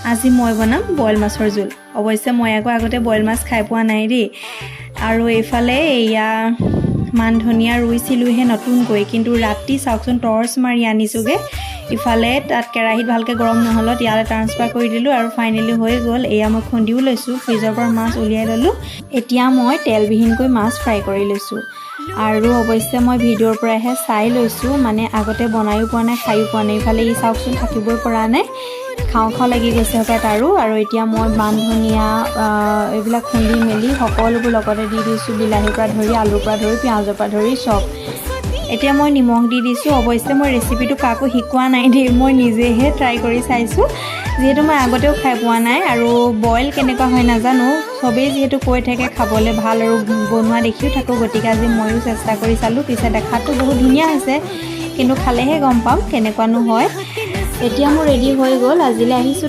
আজি মই বনাম বইল মাছৰ জোল। অৱশ্যে মই আগতে বইল মাছ খাই পোৱা নাই দেই। আৰু এইফালে এয়া মান ধনিয়া ৰুইছিলোঁহে নতুনকৈ, কিন্তু ৰাতি চাওকচোন টৰ্চ মাৰি আনিছোঁগৈ। ইফালে তাত কেৰাহীত ভালকৈ গৰম নহ'লত ইয়ালৈ ট্ৰান্সফাৰ কৰি দিলোঁ আৰু ফাইনেলি হৈ গ'ল। এয়া মই খুন্দিও লৈছোঁ, ফ্ৰিজৰ পৰা মাছ উলিয়াই ল'লোঁ। এতিয়া মই তেলবিহীনকৈ মাছ ফ্ৰাই কৰি লৈছোঁ। আৰু অৱশ্যে মই ভিডিঅ'ৰ পৰাহে চাই লৈছোঁ, মানে আগতে বনায়ো পোৱা নাই, খায়ো পোৱা নাই। ইফালে ই চাওকচোন থাকিবই পৰা নাই, খাওঁ খাওঁ লাগি গৈছে হপায় তাৰো। আৰু এতিয়া মই মান ধনিয়া এইবিলাক খুন্দি মেলি সকলোবোৰ লগতে দি দিছোঁ, বিলাহীৰ পৰা ধৰি আলুৰ পৰা ধৰি পিঁয়াজৰ পৰা ধৰি চব। এতিয়া মই নিমখ দি দিছোঁ। অৱশ্যে মই ৰেচিপিটো কাকো শিকোৱা নাই দেই, মই নিজেহে ট্ৰাই কৰি চাইছোঁ, যিহেতু মই আগতেও খাই পোৱা নাই আৰু বইল কেনেকুৱা হয় নাজানো। চবেই যিহেতু কৈ থাকে খাবলৈ ভাল আৰু বনোৱা দেখিও থাকোঁ, গতিকে আজি ময়ো চেষ্টা কৰি চালোঁ। পিছে দেখাতটো বহুত ধুনীয়া হৈছে, কিন্তু খালেহে গম পাম কেনেকুৱানো হয়। এতিয়া মোৰ ৰেডি হৈ গ'ল। আজিলৈ আহিছোঁ।